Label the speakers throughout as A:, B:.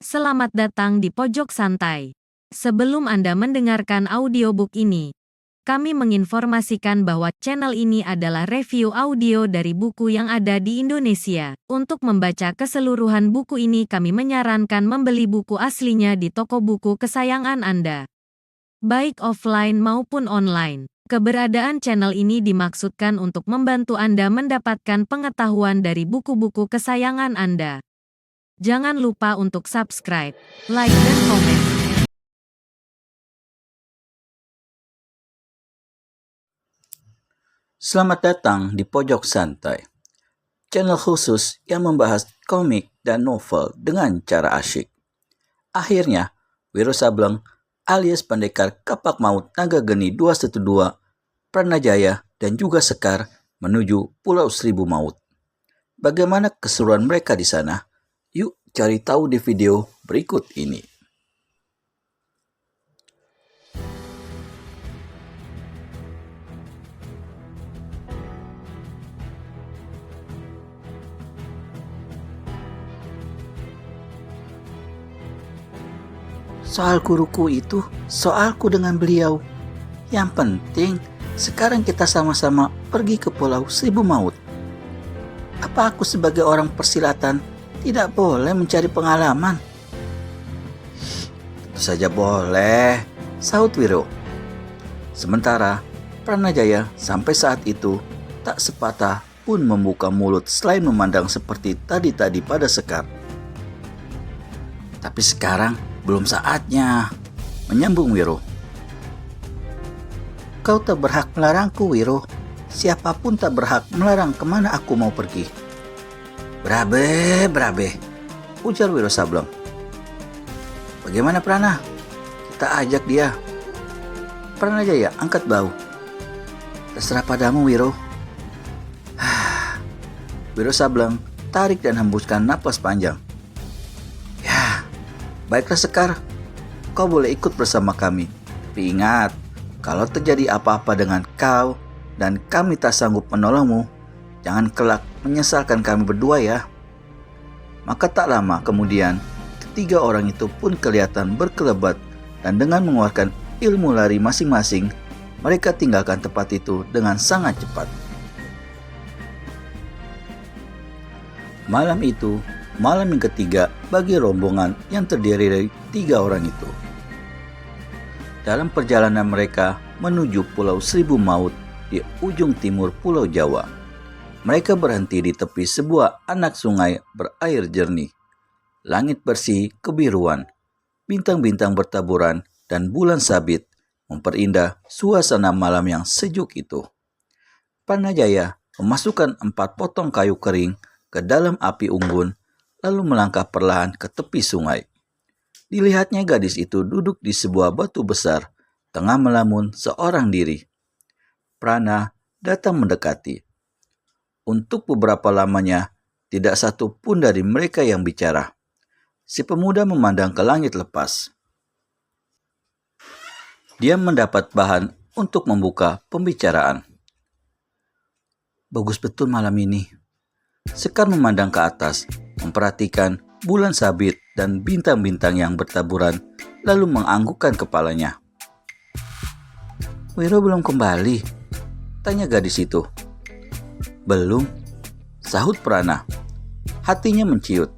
A: Selamat datang di Pojok Santai. Sebelum Anda mendengarkan audiobook ini, kami menginformasikan bahwa channel ini adalah review audio dari buku yang ada di Indonesia. Untuk membaca keseluruhan buku ini, kami menyarankan membeli buku aslinya di toko buku kesayangan Anda, baik offline maupun online. Keberadaan channel ini dimaksudkan untuk membantu Anda mendapatkan pengetahuan dari buku-buku kesayangan Anda. Jangan lupa untuk subscribe, like, dan komen.
B: Selamat datang di Pojok Santai, channel khusus yang membahas komik dan novel dengan cara asyik. Akhirnya, Wiro Sableng alias Pendekar Kapak Maut Naga Geni 212, Pranajaya, dan juga Sekar menuju Pulau Seribu Maut. Bagaimana keseruan mereka di sana? Yuk cari tahu di video berikut ini. Soal guruku itu, soalku dengan beliau. Yang penting, sekarang kita sama-sama pergi ke Pulau Seribu Maut. Apa aku sebagai orang persilatan tidak boleh mencari pengalaman? Tentu saja boleh, sahut Wiro. Sementara, Pranajaya sampai saat itu tak sepatah pun membuka mulut selain memandang seperti tadi-tadi pada Sekar. Tapi sekarang belum saatnya, menyambung Wiro. Kau tak berhak melarangku, Wiro. Siapapun tak berhak melarang kemana aku mau pergi. Berabe, ujar Wiro Sableng. Bagaimana Prana? Kita ajak dia. Pranajaya angkat bau. Terserah padamu, Wiro. Wiro Sableng tarik dan hembuskan napas panjang. Baiklah Sekar, kau boleh ikut bersama kami. Tapi ingat, kalau terjadi apa-apa dengan kau dan kami tak sanggup menolongmu, jangan kelak menyesalkan kami berdua ya. Maka tak lama kemudian, ketiga orang itu pun kelihatan berkelebat dan dengan mengeluarkan ilmu lari masing-masing, mereka tinggalkan tempat itu dengan sangat cepat. Malam itu, malam yang ketiga bagi rombongan yang terdiri dari 3 orang itu. Dalam perjalanan mereka menuju Pulau Seribu Maut di ujung timur Pulau Jawa, mereka berhenti di tepi sebuah anak sungai berair jernih. Langit bersih kebiruan, bintang-bintang bertaburan, dan bulan sabit memperindah suasana malam yang sejuk itu. Pranajaya memasukkan 4 potong kayu kering ke dalam api unggun, lalu melangkah perlahan ke tepi sungai. Dilihatnya gadis itu duduk di sebuah batu besar, tengah melamun seorang diri. Prana datang mendekati. Untuk beberapa lamanya, tidak satu pun dari mereka yang bicara. Si pemuda memandang ke langit lepas. Dia mendapat bahan untuk membuka pembicaraan. Bagus betul malam ini. Sekar memandang ke atas, memperhatikan bulan sabit dan bintang-bintang yang bertaburan, lalu menganggukkan kepalanya. Wiro belum kembali? Tanya gadis itu. Belum, sahut Prana. Hatinya menciut.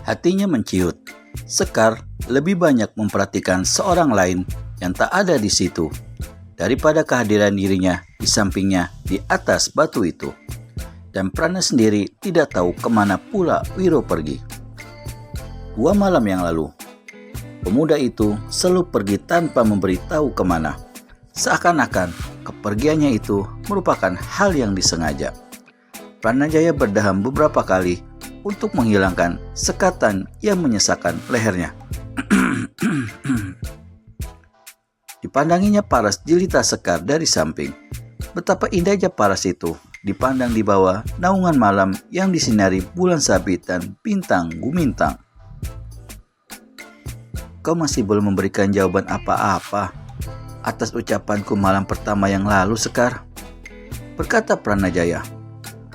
B: Hatinya menciut. Sekar lebih banyak memperhatikan seorang lain yang tak ada di situ daripada kehadiran dirinya di sampingnya di atas batu itu. Dan Prana sendiri tidak tahu kemana pula Wiro pergi. 2 malam yang lalu, pemuda itu selalu pergi tanpa memberitahu kemana. Seakan-akan kepergiannya itu merupakan hal yang disengaja. Pranajaya berdaham beberapa kali untuk menghilangkan sekatan yang menyesakkan lehernya. Dipandanginya paras jelita Sekar dari samping. Betapa indahnya paras itu dipandang di bawah naungan malam yang disinari bulan sabit dan bintang gumintang. Kau masih belum memberikan jawaban apa-apa atas ucapanku malam pertama yang lalu, Sekar, berkata Pranajaya.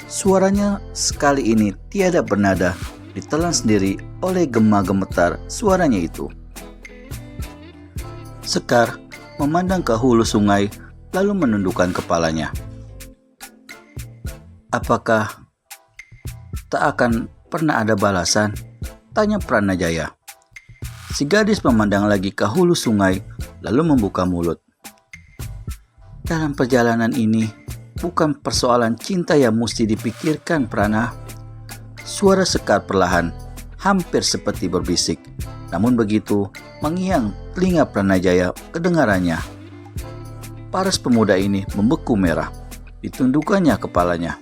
B: Suaranya sekali ini tiada bernada, ditelan sendiri oleh gema gemetar suaranya itu. Sekar memandang ke hulu sungai lalu menundukkan kepalanya. Apakah tak akan pernah ada balasan? Tanya Pranajaya. Si gadis memandang lagi ke hulu sungai lalu membuka mulut. Dalam perjalanan ini bukan persoalan cinta yang mesti dipikirkan, Prana. Suara Sekar perlahan, hampir seperti berbisik. Namun begitu mengiang telinga Pranajaya kedengarannya. Paras pemuda ini membeku merah. Ditundukkannya kepalanya.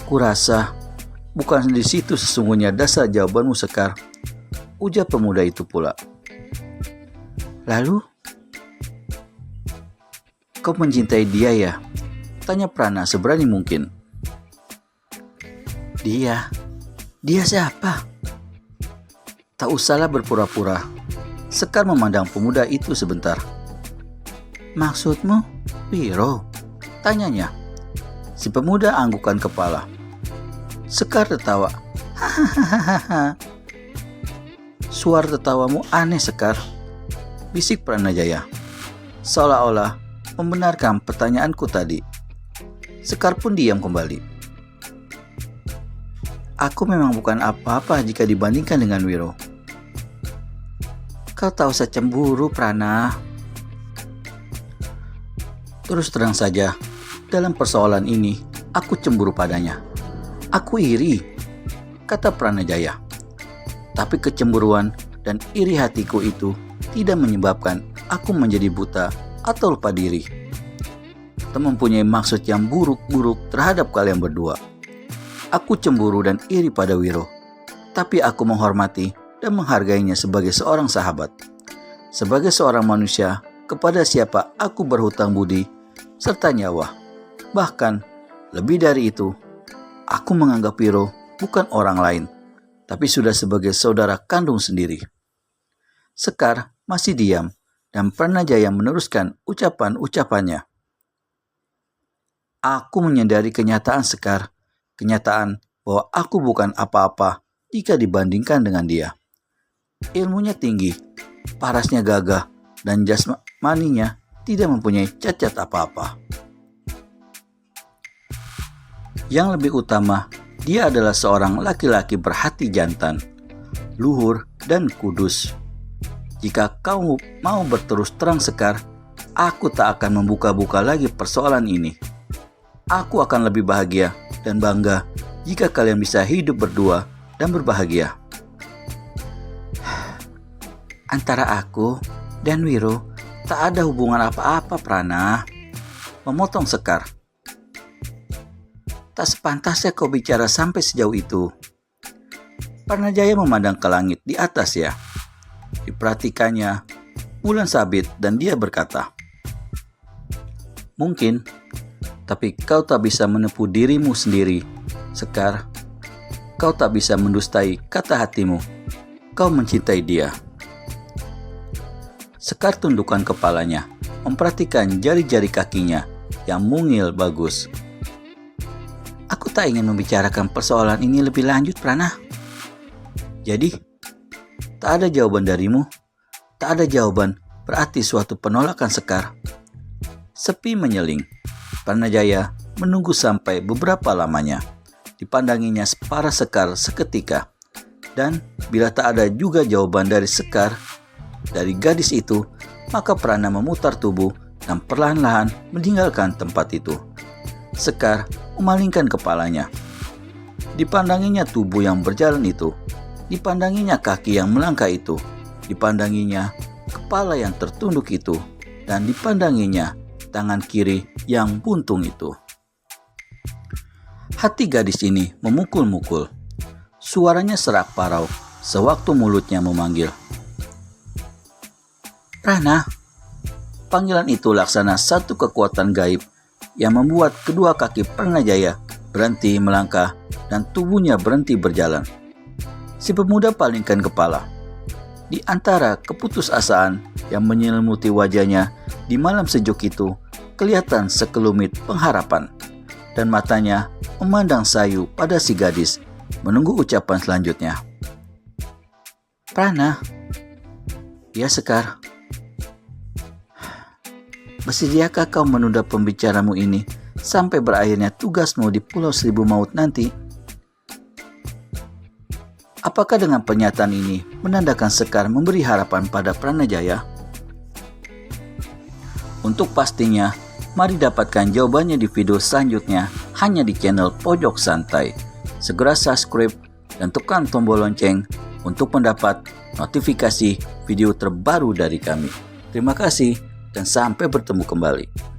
B: Kurasa bukan di situ sesungguhnya dasar jawabanmu, Sekar, ujar pemuda itu pula. Lalu, kau mencintai dia ya? Tanya Prana seberani mungkin. Dia siapa? Tak usahlah berpura-pura. Sekar memandang pemuda itu sebentar. Maksudmu, Wiro? Tanyanya. Si pemuda anggukan kepala. Sekar tertawa. Hahaha. Suara tertawamu aneh, Sekar, bisik Pranajaya, seolah-olah membenarkan pertanyaanku tadi. Sekar pun diam kembali. Aku memang bukan apa-apa jika dibandingkan dengan Wiro. Kau tak usah cemburu, Prana. Terus terang saja, dalam persoalan ini, aku cemburu padanya. Aku iri, kata Pranajaya. Tapi kecemburuan dan iri hatiku itu tidak menyebabkan aku menjadi buta atau lupa diri. Tak mempunyai maksud yang buruk-buruk terhadap kalian berdua. Aku cemburu dan iri pada Wiro, tapi aku menghormati dan menghargainya sebagai seorang sahabat. Sebagai seorang manusia, kepada siapa aku berhutang budi serta nyawa. Bahkan, lebih dari itu, aku menganggap Wiro bukan orang lain, tapi sudah sebagai saudara kandung sendiri. Sekar masih diam dan Pranajaya meneruskan ucapan-ucapannya. Aku menyadari kenyataan, Sekar, kenyataan bahwa aku bukan apa-apa jika dibandingkan dengan dia. Ilmunya tinggi, parasnya gagah, dan jasmaninya tidak mempunyai cacat apa-apa. Yang lebih utama, dia adalah seorang laki-laki berhati jantan, luhur, dan kudus. Jika kau mau berterus terang, Sekar, aku tak akan membuka-buka lagi persoalan ini. Aku akan lebih bahagia dan bangga jika kalian bisa hidup berdua dan berbahagia. Antara aku dan Wiro tak ada hubungan apa-apa, Prana, memotong Sekar. Tak sepantasnya kau bicara sampai sejauh itu. Pranajaya memandang ke langit di atas ya. Diperhatikannya bulan sabit dan dia berkata, mungkin, tapi kau tak bisa menipu dirimu sendiri, Sekar. Kau tak bisa mendustai kata hatimu. Kau mencintai dia. Sekar tundukkan kepalanya, memperhatikan jari-jari kakinya yang mungil bagus. Aku tak ingin membicarakan persoalan ini lebih lanjut, Prana. Jadi, tak ada jawaban darimu? Tak ada jawaban berarti suatu penolakan, Sekar. Sepi menyeling. Pranajaya menunggu sampai beberapa lamanya. Dipandanginya para Sekar seketika. Dan bila tak ada juga jawaban dari Sekar, dari gadis itu, maka Prana memutar tubuh dan perlahan-lahan meninggalkan tempat itu. Sekar memalingkan kepalanya. Dipandanginya tubuh yang berjalan itu. Dipandanginya kaki yang melangkah itu. Dipandanginya kepala yang tertunduk itu. Dan dipandanginya tangan kiri yang buntung itu. Hati gadis ini memukul-mukul. Suaranya serak parau sewaktu mulutnya memanggil. Prana, Panggilan itu laksana satu kekuatan gaib yang membuat kedua kaki Pranajaya berhenti melangkah dan tubuhnya berhenti berjalan. Si pemuda palingkan kepala. Di antara keputusasaan yang menyelimuti wajahnya di malam sejuk itu, kelihatan sekelumit pengharapan, dan matanya memandang sayu pada si gadis, menunggu ucapan selanjutnya. "Prana." "Ya, Sekar." "Bersediakah kau menunda pembicaramu ini sampai berakhirnya tugasmu di Pulau Seribu Maut nanti?" Apakah dengan pernyataan ini menandakan Sekar memberi harapan pada Pranajaya? Untuk pastinya, mari dapatkan jawabannya di video selanjutnya hanya di channel Pojok Santai. Segera subscribe dan tekan tombol lonceng untuk mendapat notifikasi video terbaru dari kami. Terima kasih dan sampai bertemu kembali.